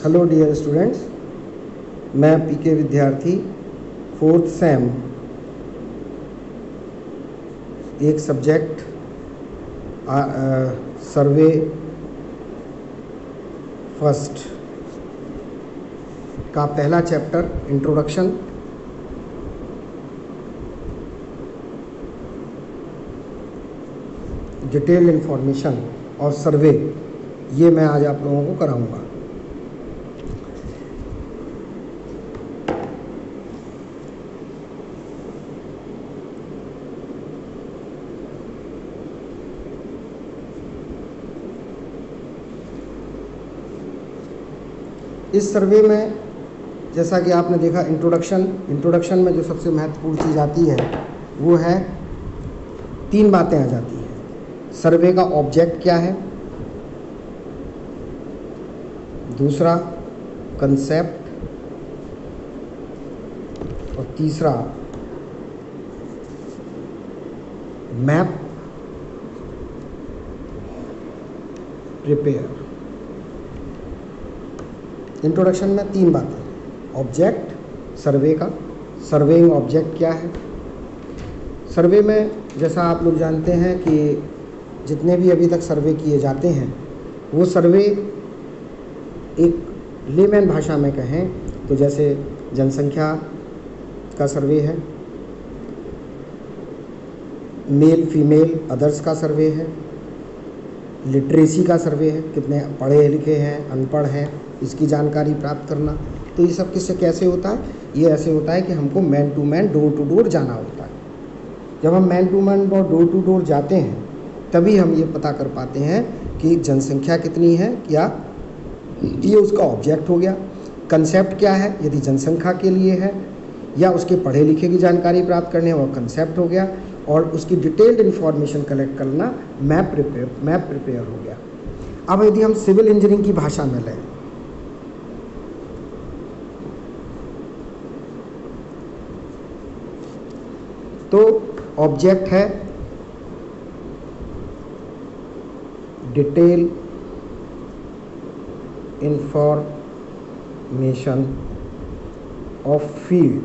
Hello dear students, मैं पीके विद्यार्थी 4th same एक सब्जेक्ट सर्वे फर्स्ट का पहला चैप्टर इंट्रोडक्शन डिटेल्ड इंफॉर्मेशन और सर्वे, ये मैं आज आप लोगों को कराऊंगा। इस सर्वे में जैसा कि आपने देखा इंट्रोडक्शन में जो सबसे महत्वपूर्ण चीज़ आती है वो है 3 बातें आ जाती हैं। सर्वे का ऑब्जेक्ट क्या है, दूसरा कंसेप्ट और तीसरा मैप प्रिपेयर। इंट्रोडक्शन में 3 बातें, ऑब्जेक्ट सर्वे का, सर्वेइंग ऑब्जेक्ट क्या है। सर्वे में जैसा आप लोग जानते हैं कि जितने भी अभी तक सर्वे किए जाते हैं वो सर्वे एक लेमैन भाषा में कहें तो जैसे जनसंख्या का सर्वे है, मेल फीमेल अदर्स का सर्वे है, लिटरेसी का सर्वे है, कितने पढ़े लिखे हैं अनपढ़ हैं इसकी जानकारी प्राप्त करना। तो ये सब किससे कैसे होता है, ये ऐसे होता है कि हमको man to man door to door जाना होता है। जब हम मैन टू मैन और डोर टू डोर जाते हैं तभी हम ये पता कर पाते हैं कि जनसंख्या कितनी है, क्या ये उसका ऑब्जेक्ट हो गया। कंसेप्ट क्या है, यदि जनसंख्या के लिए है या उसके पढ़े लिखे की जानकारी प्राप्त करने वो कंसेप्ट हो गया, और उसकी डिटेल्ड इन्फॉर्मेशन कलेक्ट करना मैप प्रिपेयर हो गया। अब यदि हम सिविल इंजीनियरिंग की भाषा में लें तो ऑब्जेक्ट है detail information of field,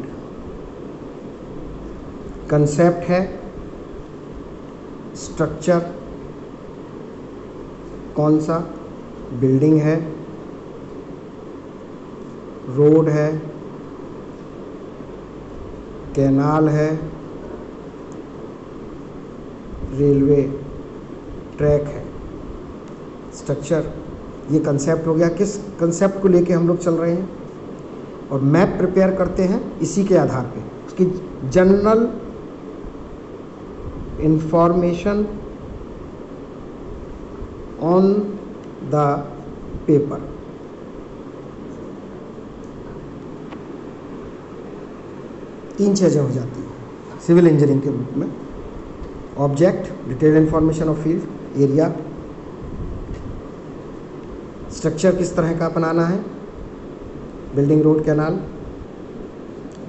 concept है स्ट्रक्चर, कौन सा बिल्डिंग है, रोड है, कैनाल है, रेलवे ट्रैक है। स्ट्रक्चर ये कंसेप्ट हो गया, किस कंसेप्ट को लेके हम लोग चल रहे हैं, और मैप प्रिपेयर करते हैं इसी के आधार पे, उसकी general information on the paper. तीन चीज़ें हो जाती हैं सिविल इंजीनियरिंग के रूप में, object detail information of field area, structure किस तरह का बनाना है, building road canal,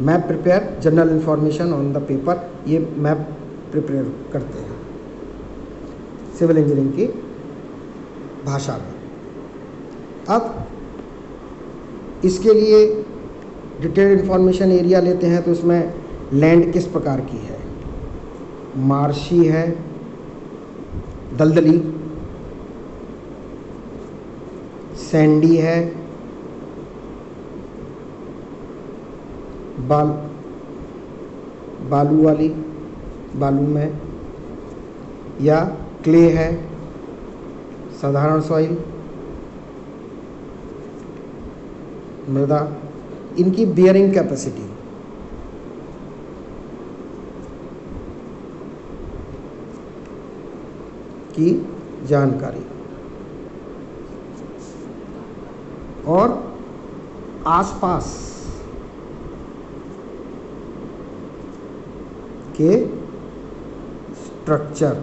map prepare general information on the paper, ये मैप प्रिपेयर करते हैं सिविल इंजीनियरिंग की भाषा में। अब इसके लिए डिटेल इंफॉर्मेशन एरिया लेते हैं तो इसमें लैंड किस प्रकार की है, मार्शी है, दलदली, सैंडी है, बालू वाली, बालू में, या क्ले है, साधारण सॉइल, मृदा, इनकी बियरिंग कैपेसिटी, की जानकारी, और आसपास के स्ट्रक्चर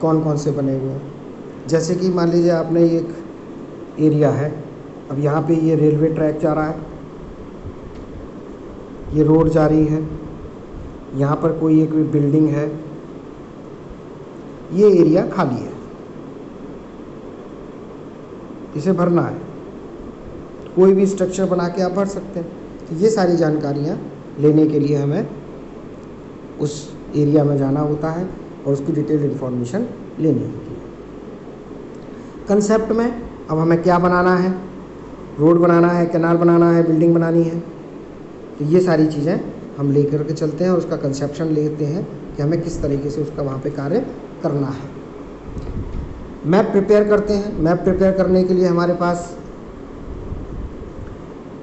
कौन कौन से बने हुए हैं। जैसे कि मान लीजिए आपने एक एरिया है, अब यहाँ पे ये रेलवे ट्रैक जा रहा है, ये रोड जा रही है, यहाँ पर कोई एक बिल्डिंग है, ये एरिया खाली है। इसे भरना है। कोई भी स्ट्रक्चर बना के आप भर सकते हैं। तो ये सारी जानकारियाँ लेने के लिए हमें उस एरिया में जाना होता है और उसकी डिटेल्ड इन्फॉर्मेशन लेनी होती है। कंसेप्ट में अब हमें क्या बनाना है, रोड बनाना है, कैनाल बनाना है, बिल्डिंग बनानी है, तो ये सारी चीज़ें हम लेकर के चलते हैं और उसका कंसेप्शन लेते हैं कि हमें किस तरीके से उसका वहाँ पे कार्य करना है। मैप प्रिपेयर करते हैं। मैप प्रिपेयर करने के लिए हमारे पास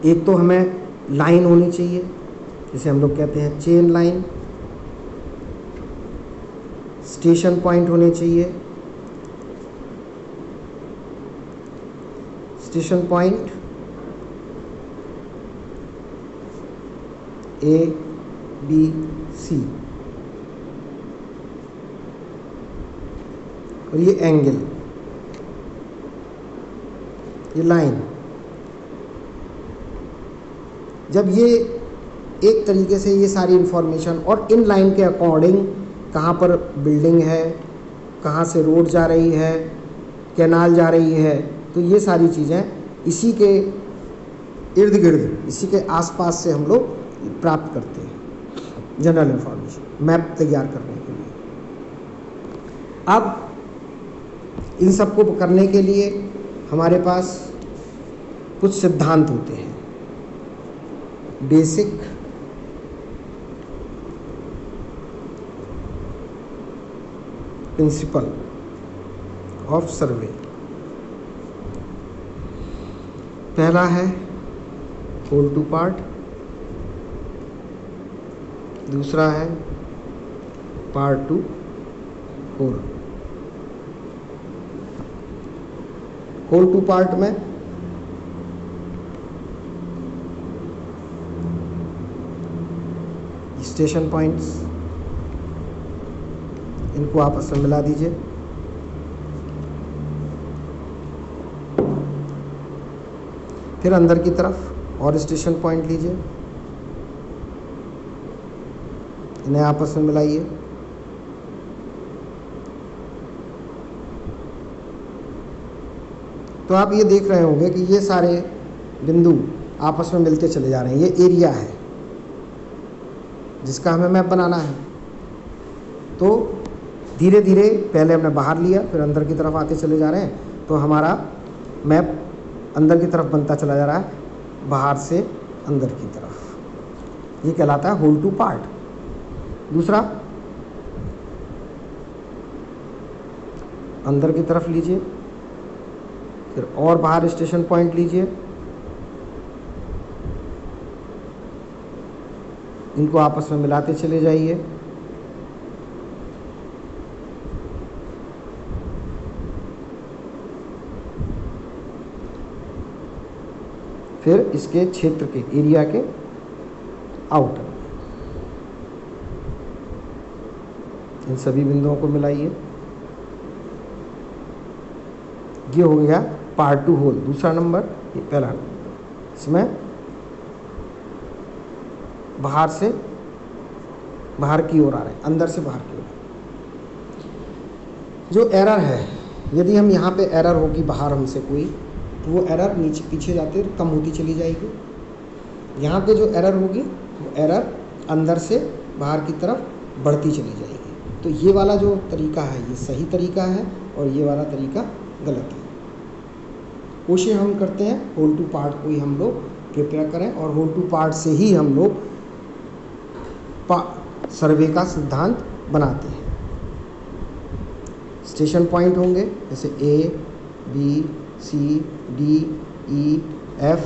एक तो हमें लाइन होनी चाहिए, जिसे हम लोग कहते हैं चेन लाइन। स्टेशन पॉइंट होने चाहिए। Station point A, B, C और ये एंगल, ये लाइन। जब ये एक तरीके से ये सारी इंफॉर्मेशन और इन लाइन के अकॉर्डिंग कहाँ पर बिल्डिंग है, कहाँ से रोड जा रही है, कैनाल जा रही है, तो ये सारी चीज़ें इसी के इर्द गिर्द, इसी के आसपास से हम लोग प्राप्त करते हैं जनरल इंफॉर्मेशन मैप तैयार करने के लिए। अब इन सबको करने के लिए हमारे पास कुछ सिद्धांत होते हैं। Basic, principle of survey. पहला है होल टू पार्ट, दूसरा है part to whole. Whole to part में स्टेशन पॉइंट्स, इनको आपस में मिला दीजिए। फिर अंदर की तरफ और स्टेशन पॉइंट लीजिए, इन्हें आपस में मिलाइए। तो आप ये देख रहे होंगे कि ये सारे बिंदु आपस में मिलते चले जा रहे हैं। ये एरिया है जिसका हमें मैप बनाना है। तो धीरे धीरे पहले हमने बाहर लिया, फिर अंदर की तरफ आते चले जा रहे हैं, तो हमारा मैप अंदर की तरफ बनता चला जा रहा है, बाहर से अंदर की तरफ। ये कहलाता है होल टू पार्ट। दूसरा, अंदर की तरफ लीजिए, फिर और बाहर स्टेशन पॉइंट लीजिए, इनको आपस में मिलाते चले जाइए। फिर इसके क्षेत्र के एरिया के आउटर इन सभी बिंदुओं को मिलाइए। ये हो गया पार्ट टू होल, दूसरा नंबर। ये पहला नंबर, इसमें बाहर से बाहर की ओर आ रहे हैं, अंदर से बाहर की ओर। जो एरर है, यदि हम यहाँ पे एरर होगी बाहर हमसे कोई, तो वो एरर नीचे पीछे जाते कम होती चली जाएगी। यहाँ पे जो एरर होगी वो एरर अंदर से बाहर की तरफ बढ़ती चली जाएगी। तो ये वाला जो तरीका है ये सही तरीका है और ये वाला तरीका गलत है। कोशिश हम करते हैं होल टू पार्ट को ही हम लोग प्रिपेयर करें और होल टू पार्ट से ही हम लोग सर्वे का सिद्धांत बनाते हैं। स्टेशन पॉइंट होंगे जैसे A, B, C, D, E, F,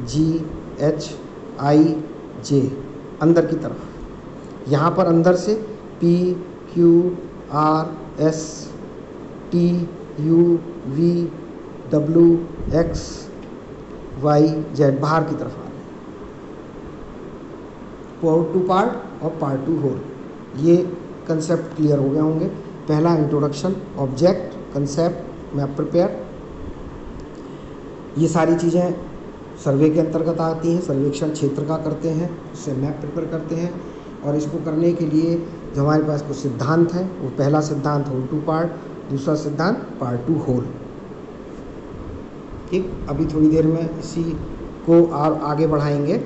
G, H, I, J अंदर की तरफ। यहाँ पर अंदर से P, Q, R, S, T, U, V, W, X, Y, Z बाहर की तरफ आ रहे हैं। पार्ट टू पार्ट और पार्ट टू होल, ये कंसेप्ट क्लियर हो गए होंगे। पहला introduction, object, concept, map prepare, ये सारी चीज़ें सर्वे के अंतर्गत आती हैं। सर्वेक्षण क्षेत्र का करते हैं, उससे मैप प्रिपेयर करते हैं। और इसको करने के लिए जो हमारे पास कुछ सिद्धांत हैं, वो पहला सिद्धांत होल टू पार्ट, दूसरा सिद्धांत पार्ट टू होल। ठीक, अभी थोड़ी देर में इसी को और आगे बढ़ाएंगे।